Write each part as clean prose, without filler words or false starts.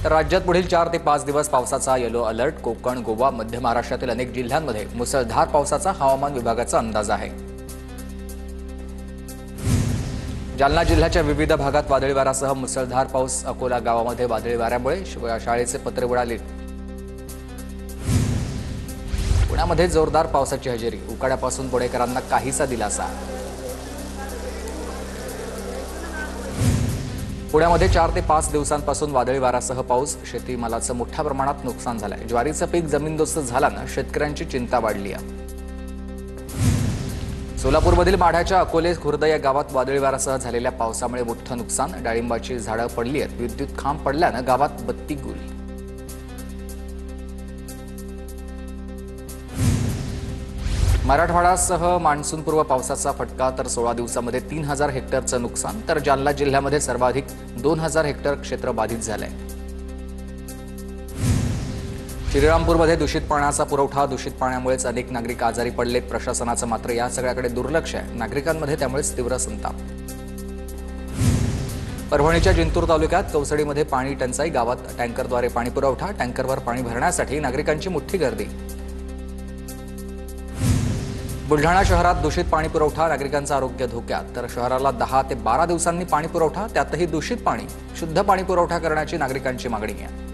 तर राज्यात पुढील 4 ते 5 दिवस पावसाचा येलो अलर्ट. कोकण, गोवा, मध्य महाराष्ट्रातील अनेक जिल्ह्यांमध्ये मुसळधार पावसाचा हवामान विभागाचा अंदाज आहे. जालना जिल्ह्याच्या विविध भागात वादळी वाऱ्यासह मुसळधार पाऊस. अकोला गावामध्ये वादळी वाऱ्यामुळे शाळेचे पत्रे उडाले. पुण्यामध्ये जोरदार पावसाची हजेरी. उकाड्यापासून पुणेकरांना काहीसा दिलासा. पुण्यामध्ये 4 ते 5 दिवसांपासून वादळी वाऱ्यासह पाऊस. शेतीमालाचं मोठ्या प्रमाणात नुकसान झालंय. ज्वारीचं पीक जमीनदोस्त झाल्यानं शेतकऱ्यांची चिंता वाढली आहे. सोलापूरमधील माढ्याच्या अकोले खुर्द या गावात वादळी वाऱ्यासह झालेल्या पावसामुळे मोठं नुकसान. डाळिंबाची झाडं पडली आहेत. विद्युत खांब पडल्यानं गावात बत्ती गुल. मराठवाड्यासह मान्सूनपूर्व पावसाचा फटका. तर 16 दिवसांमध्ये 3000 हेक्टरचं नुकसान. तर जालना जिल्ह्यामध्ये सर्वाधिक 2000 हेक्टर क्षेत्र बाधित झालंय. श्रीरामपूरमध्ये दूषित पाण्याचा पुरवठा. दूषित पाण्यामुळेच अनेक नागरिक आजारी पडलेत. प्रशासनाचं मात्र या सगळ्याकडे दुर्लक्ष आहे. नागरिकांमध्ये त्यामुळेच तीव्र संताप. परभणीच्या जिंतूर तालुक्यात कवसडीमध्ये पाणी टंचाई. गावात टँकरद्वारे पाणी पुरवठा. टँकरवर पाणी भरण्यासाठी नागरिकांची मोठी गर्दी. बुलढाणा शहरात दूषित पाणी पुरवठा. नागरिकांचं आरोग्य धोक्यात. तर शहराला 10 ते 12 दिवसांनी पाणी पुरवठा. त्यातही दूषित पाणी. शुद्ध पाणी पुरवठा करण्याची नागरिकांची मागणी आहे.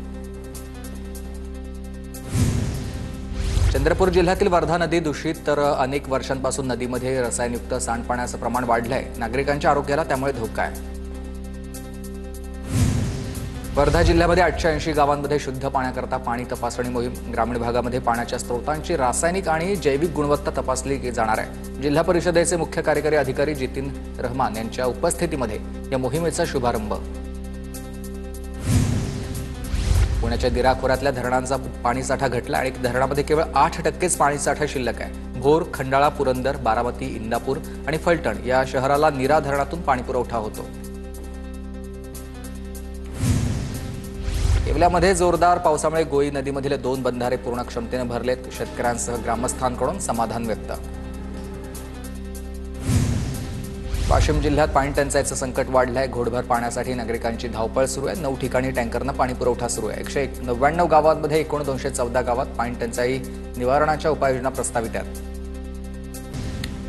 चंद्रपूर जिल्ह्यातील वर्धा नदी दूषित. तर अनेक वर्षांपासून नदीमध्ये रसायनयुक्त सांडपाण्याचं प्रमाण वाढलंय. नागरिकांच्या आरोग्याला त्यामुळे धोका आहे. वर्धा जिल्ह्यामध्ये 880 गावांमध्ये शुद्ध पाण्याकरता पाणी तपासणी मोहीम. ग्रामीण भागामध्ये पाण्याच्या स्रोतांची रासायनिक आणि जैविक गुणवत्ता तपासली जाणार आहे. जिल्हा परिषदेचे मुख्य कार्यकारी अधिकारी जितीन रहमान यांच्या उपस्थितीमध्ये या मोहिमेचा शुभारंभ. पुण्याच्या दिरा खोऱ्यातल्या धरणांचा पाणीसाठा घटला आणि धरणामध्ये केवळ 8% पाणीसाठा शिल्लक आहे. भोर, खंडाळा, पुरंदर, बारामती, इंदापूर आणि फलटण या शहराला नीरा धरणातून पाणीपुरवठा होतो. येवल्यामध्ये जोरदार पावसामुळे गोई नदीमधील 2 बंधारे पूर्ण क्षमतेने भरलेत. शेतकऱ्यांसह ग्रामस्थांकडून समाधान व्यक्त. वाशिम जिल्ह्यात पाणी टंचाईचं संकट वाढलंय. घोडभर पाण्यासाठी नागरिकांची धावपळ सुरू आहे. 9 ठिकाणी टँकरनं पाणी पुरवठा सुरू आहे. 199 गावांमध्ये एकूण 214 गावात पाणी टंचाई निवारणाच्या उपाययोजना प्रस्तावित आहेत.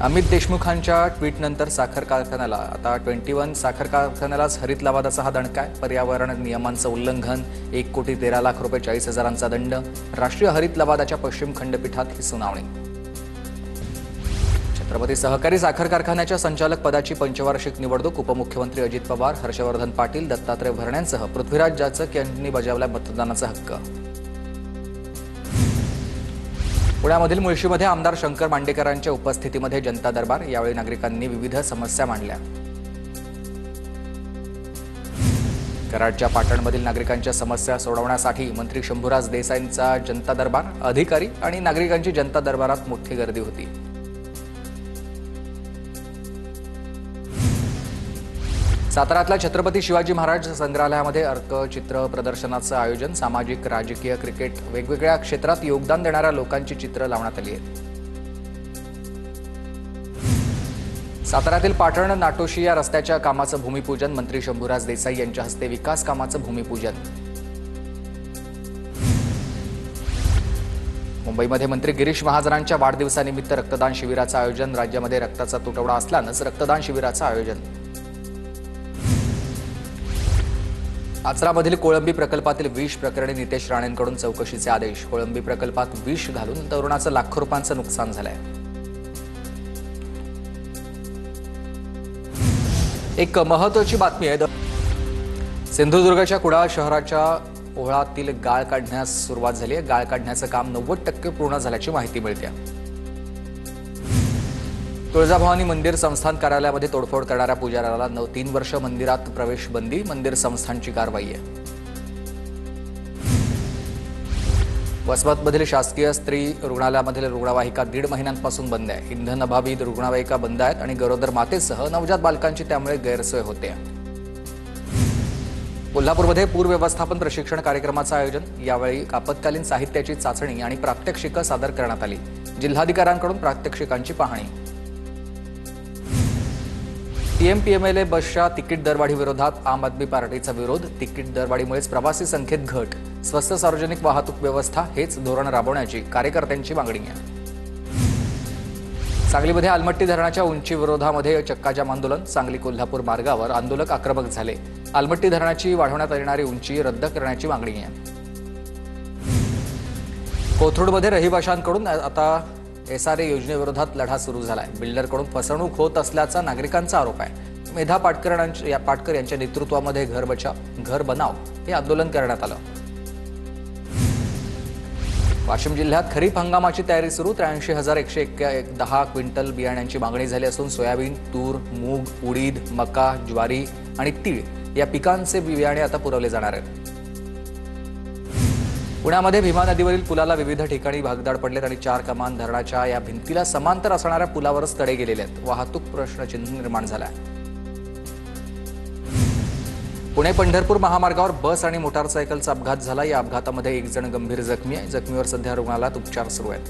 अमित देशमुखांच्या ट्विटनंतर साखर कारखान्याला आता 21 साखर कारखान्यालाच हरित लवादाचा हा दणका आहे. पर्यावरण नियमांचं उल्लंघन. 1,13,00,000 रुपये 40,000 दंड. राष्ट्रीय हरित लवादाच्या पश्चिम खंडपीठात ही सुनावणी. छत्रपती सहकारी साखर कारखान्याच्या संचालक पदाची पंचवार्षिक निवडणूक. उपमुख्यमंत्री अजित पवार, हर्षवर्धन पाटील, दत्तात्रय भरणेंसह पृथ्वीराज जाचक यांनी बजावला मतदानाचा हक्क. पुण्यामधील मुळशीमध्ये आमदार शंकर मांडेकरांच्या उपस्थितीमध्ये जनता दरबार. यावेळी नागरिकांनी विविध समस्या मांडल्या. कराडच्या पाटणमधील नागरिकांच्या समस्या सोडवण्यासाठी मंत्री शंभूराज देसाईंचा जनता दरबार. अधिकारी आणि नागरिकांची जनता दरबारात मोठी गर्दी होती. साताऱ्यातल्या छत्रपती शिवाजी महाराज संग्रहालयामध्ये अर्कचित्र प्रदर्शनाचं आयोजन. सामाजिक, राजकीय, क्रिकेट वेगवेगळ्या क्षेत्रात योगदान देणाऱ्या लोकांची चित्र लावण्यात आली आहेत. साताऱ्यातील पाटण नाटोशी या रस्त्याच्या कामाचं भूमिपूजन. मंत्री शंभूराज देसाई यांच्या हस्ते विकास कामाचं भूमिपूजन. मुंबईमध्ये मंत्री गिरीश महाजनांच्या वाढदिवसानिमित्त रक्तदान शिबिराचं आयोजन. राज्यामध्ये रक्ताचा तुटवडा असल्यानंच रक्तदान शिबिराचं आयोजन. आचरामधील कोळंबी प्रकल्पातील विष प्रकरणी नितेश राणेंकडून चौकशीचे आदेश. कोळंबी प्रकल्पात विष घालून तरुणाचं लाखो रुपयांचं नुकसान झालंय. एक महत्त्वाची बातमी आहे. सिंधुदुर्गच्या कुडाळ शहराच्या ओहळातील गाळ काढण्यास सुरुवात झाली आहे. गाळ काढण्याचं काम 90% पूर्ण झाल्याची माहिती मिळते. तुळजाभवानी मंदिर संस्थान कार्यालयामध्ये तोडफोड करणाऱ्या पुजाऱ्याला 3 वर्ष मंदिरात प्रवेश बंदी. मंदिर संस्थानची कारवाई आहे. वसमतमधील शासकीय स्त्री रुग्णालयामधील रुग्णवाहिका 1.5 महिन्यांपासून बंद आहे. इंधन अभावी रुग्णवाहिका बंद आहेत आणि गरोदर मातेसह नवजात बालकांची त्यामुळे गैरसोय होते. कोल्हापूरमध्ये पूर व्यवस्थापन प्रशिक्षण कार्यक्रमाचं आयोजन. यावेळी आपत्कालीन साहित्याची चाचणी आणि प्रात्यक्षिकं सादर करण्यात आली. जिल्हाधिकाऱ्यांकडून प्रात्यक्षिकांची पाहणी. TMPMLA बसच्या तिकीट दरवाढी विरोधात आम आदमी पार्टीचा विरोध. तिकीट दरवाढीमुळेच प्रवासी संख्येत घट. स्वस्त सार्वजनिक वाहतूक व्यवस्था हेच धोरण राबवण्याची कार्यकर्त्यांची मागणी आहे. सांगलीमध्ये आलमट्टी धरणाच्या उंची विरोधामध्ये चक्काजाम आंदोलन. सांगली कोल्हापूर मार्गावर आंदोलक आक्रमक झाले. आलमट्टी धरणाची वाढवण्यात येणारी उंची रद्द करण्याची मागणी आहे. कोथरूडमध्ये रहिवाशांकडून आता SRA योजनेविरोधात लढा सुरू झालाय. बिल्डरकडून फसवणूक होत असल्याचा नागरिकांचा आरोप आहे. मेधा पाटकर यांच्या नेतृत्वामध्ये घर बचाव घर बनाव हे आंदोलन करण्यात आलं. वाशिम जिल्ह्यात खरीप हंगामाची तयारी सुरू. 83,110 क्विंटल बियाण्यांची मागणी झाली असून सोयाबीन, तूर, मूग, उडीद, मका, ज्वारी आणि तीळ या पिकांचे बियाणे आता पुरवले जाणार आहेत. पुण्यामध्ये भीमा नदीवरील पुलाला विविध ठिकाणी भागदाड पडलेत आणि 4 कमान धरणाच्या या भिंतीला समांतर असणाऱ्या पुलावरच तडे गेलेले आहेत. वाहतूक प्रश्नचिन्ह निर्माण झाला आहे. पुणे पंढरपूर महामार्गावर बस आणि मोटारसायकलचा अपघात झाला. या अपघातामध्ये एक जण गंभीर जखमी आहे. जखमीवर सध्या रुग्णालयात उपचार सुरू आहेत.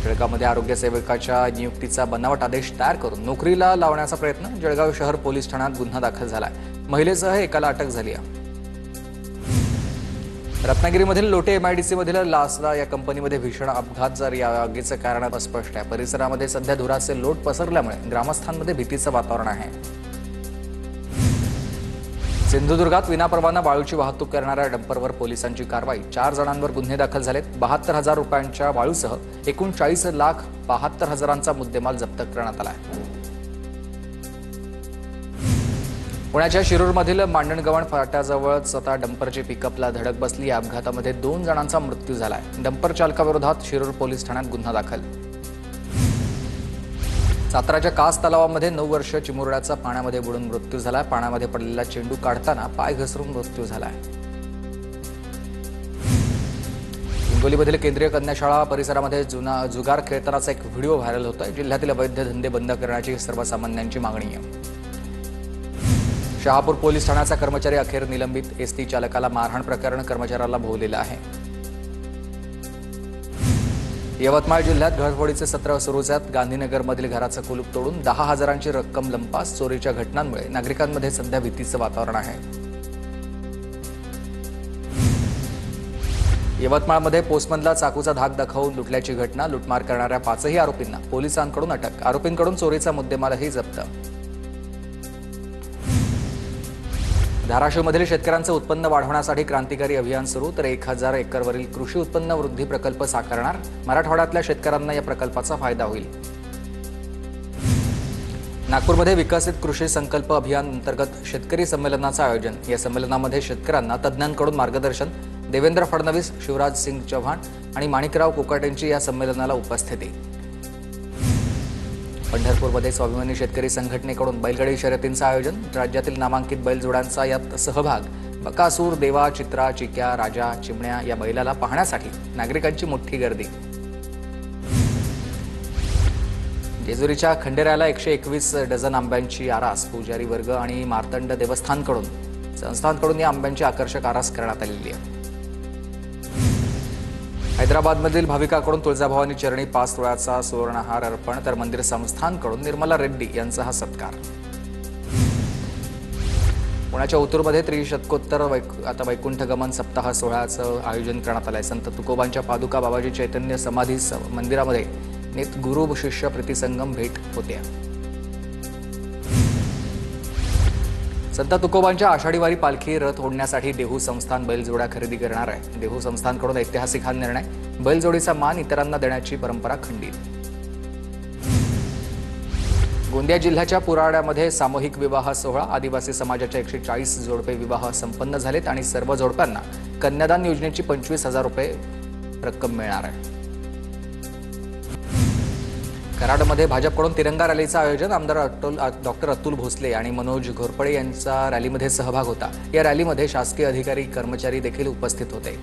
जळगावमध्ये आरोग्य सेवकाच्या नियुक्तीचा बनावट आदेश तयार करून नोकरीला लावण्याचा प्रयत्न. जळगाव शहर पोलीस ठाण्यात गुन्हा दाखल झाला. महिलेसह एकाला अटक झाली आहे. रत्नागिरीमधील लोटे MIDC मधील लासला या कंपनीमध्ये भीषण अपघात झाला. या आगीचं कारण अस्पष्ट आहे. परिसरामध्ये सध्या धुराचे लोट पसरल्यामुळे ग्रामस्थांमध्ये भीतीचं वातावरण आहे. सिंधुदुर्गात विनापरवाना वाळूची वाहतूक करणाऱ्या डंपरवर पोलिसांची कारवाई. 4 जणांवर गुन्हे दाखल झालेत. 72,000 रुपयांच्या वाळूसह एकूण 40,72,000चा मुद्देमाल जप्त करण्यात आला आहे. पुण्याच्या शिरूरमधील मांडणगव्हाण फाट्याजवळच आता डंपरची पिकअपला धडक बसली. या अपघातामध्ये 2 जणांचा मृत्यू झाला आहे. डंपर चालकाविरोधात शिरूर पोलीस ठाण्यात गुन्हा दाखल. साताराच्या कास तलावामध्ये 9 वर्ष चिमुरड्याचा पाण्यामध्ये बुडून मृत्यू झाला. पाण्यामध्ये पडलेला चेंडू काढताना पाय घसरून मृत्यू झाला. हिंगोलीमधील केंद्रीय कन्याशाळा परिसरामध्ये जुगार खेळतानाचा एक व्हिडिओ व्हायरल होतोय. जिल्ह्यातील अवैध धंदे बंद करण्याची सर्वसामान्यांची मागणी आहे. शहापूर पोलीस ठाण्याचा कर्मचारी अखेर निलंबित. SD चालकाला मारहाण प्रकरण कर्मचाऱ्याला भोवलेलं आहे. यवतमाळ जिल्ह्यात घरफोडीचे सत्र सुरूच आहेत. गांधीनगरमधील घराचं कुलूप तोडून 10,000ची रक्कम लंपास. चोरीच्या घटनांमुळे नागरिकांमध्ये सध्या भीतीचं वातावरण आहे. यवतमाळमध्ये पोस्टमनला चाकूचा धाक दाखवून लुटल्याची घटना. लुटमार करणाऱ्या 5ही आरोपींना पोलिसांकडून अटक. आरोपींकडून चोरीचा मुद्देमालही जप्त. धाराशिवमधील शेतकऱ्यांचं उत्पन्न वाढवण्यासाठी क्रांतिकारी अभियान सुरू. तर 1,000 एकरवरील कृषी उत्पन्न वृद्धी प्रकल्प साकारणार. मराठवाड्यातल्या शेतकऱ्यांना या प्रकल्पाचा फायदा होईल. नागपूरमध्ये विकसित कृषी संकल्प अभियान अंतर्गत शेतकरी संमेलनाचं आयोजन. या संमेलनामध्ये शेतकऱ्यांना तज्ज्ञांकडून मार्गदर्शन. देवेंद्र फडणवीस, शिवराज सिंग चौहान आणि माणिकराव कोकाटेंची या संमेलनाला उपस्थिती. पंढरपूरमध्ये स्वाभिमानी शेतकरी संघटनेकडून बैलगाडी शर्यतींचं आयोजन. राज्यातील नामांकित बैलजोड्यांचा यात सहभाग. बकासूर, देवा, चित्रा, चिक्या, राजा, चिमण्या या बैलाला पाहण्यासाठी नागरिकांची मोठी गर्दी. जेजुरीच्या खंडेरायाला 121 डझन आंब्यांची आरास. पुजारी वर्ग आणि मार्तंड देवस्थानकडून संस्थांकडून या आंब्यांची आकर्षक आरास करण्यात आलेली आहे. हैदराबादमधील भाविकाकडून तुळजाभवानी चरणी 5 तोळ्याचा सुवर्णहार अर्पण. तर मंदिर संस्थांकडून निर्मला रेड्डी यांचा हा सत्कार. पुण्याच्या ओतूरमध्ये त्रिशतकोत्तर आता वैकुंठ गमन सप्ताह सोहळ्याचं आयोजन करण्यात आलंय. संत तुकोबांच्या पादुका बाबाजी चैतन्य समाधी मंदिरामध्ये नित गुरु शिष्य प्रीतिसंगम भेट होते. संत तुकोबांच्या आषाढी वारी पालखी रथ ओढण्यासाठी देहू संस्थान बैलजोड्या खरेदी करणार आहे. देहू संस्थानकडून ऐतिहासिक हा निर्णय. बैलजोडीचा मान इतरांना देण्याची परंपरा खंडित. गोंदिया जिल्ह्याच्या पुराड्यामध्ये सामूहिक विवाह सोहळा. आदिवासी समाजाच्या 140 जोडपे विवाह संपन्न झालेत आणि सर्व जोडप्यांना कन्यादान योजनेची 25,000 रुपये रक्कम मिळणार आहे. कराडमध्ये भाजपकडून तिरंगा रॅलीचं आयोजन. आमदार डॉक्टर अतुल भोसले आणि मनोज घोरपडे यांचा रॅलीमध्ये सहभाग होता. या रॅलीमध्ये शासकीय अधिकारी कर्मचारी देखील उपस्थित होते.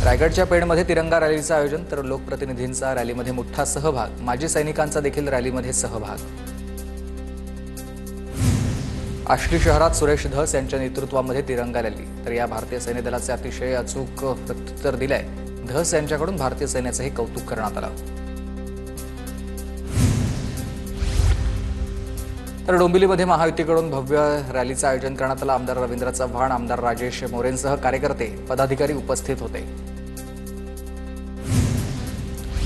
रायगडच्या पेणमध्ये तिरंगा रॅलीचं आयोजन. तर लोकप्रतिनिधींचा रॅलीमध्ये मोठा सहभाग. माजी सैनिकांचा देखील रॅलीमध्ये सहभाग. आष्टी शहरात सुरेश धस यांच्या नेतृत्वामध्ये तिरंगा रॅली. तर या भारतीय सैन्य दलाचे अतिशय अचूक प्रत्युत्तर दिलंय. धस यांच्याकडून भारतीय सैन्याचंही कौतुक करण्यात आलं. तर डोंबिवलीमध्ये महायुतीकडून भव्य रॅलीचं आयोजन करण्यात आलं। आमदार रवींद्र चव्हाण, आमदार राजेश मोरेंसह कार्यकर्ते, पदाधिकारी उपस्थित होते।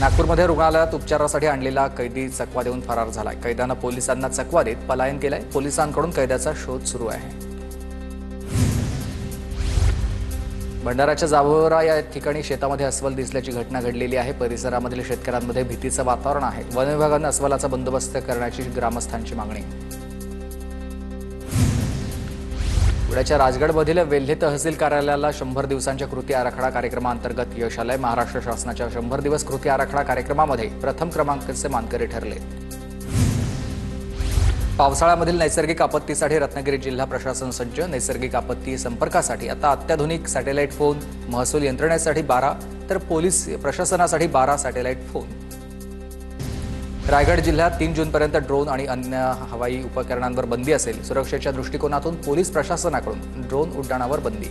नागपूरमध्ये रुग्णालयात उपचारासाठी आणलेला कैदी चकवा देऊन फरार झालाय। कैद्यानं पोलिसांना चकवा देत पलायन केलंय। पोलिसांकडून कैद्याचा शोध सुरू आहे। भंडाराच्या जावोरा या ठिकाणी शेतामध्ये अस्वल दिसल्याची घटना घडलेली आहे। परिसरामधील शेतकऱ्यांमध्ये भीतीचं वातावरण आहे। वन विभागानं अस्वलाचा बंदोबस्त करण्याची ग्रामस्थांची मागणी। पुण्याच्या राजगडमधील वेल्हे तहसील कार्यालयाला 100 दिवसांच्या कृती आराखडा कार्यक्रमाअंतर्गत यश आलंय। महाराष्ट्र शासनाच्या 100 दिवस कृती आराखडा कार्यक्रमामध्ये प्रथम क्रमांकाचे मानकरी ठरले। पावसाळ्यामधील नैसर्गिक आपत्तीसाठी रत्नागिरी जिल्हा प्रशासन सज्ज। नैसर्गिक आपत्ती संपर्कासाठी आता अत्याधुनिक सॅटेलाइट फोन, महसूल यंत्रणेसाठी 12 तर पोलीस प्रशासनासाठी 12 सॅटेलाइट फोन। रायगड जिल्ह्यात 3 जूनपर्यंत ड्रोन आणि अन्य हवाई उपकरणांवर बंदी असेल। सुरक्षेच्या दृष्टिकोनातून पोलीस प्रशासनाकडून ड्रोन उड्डाणावर बंदी।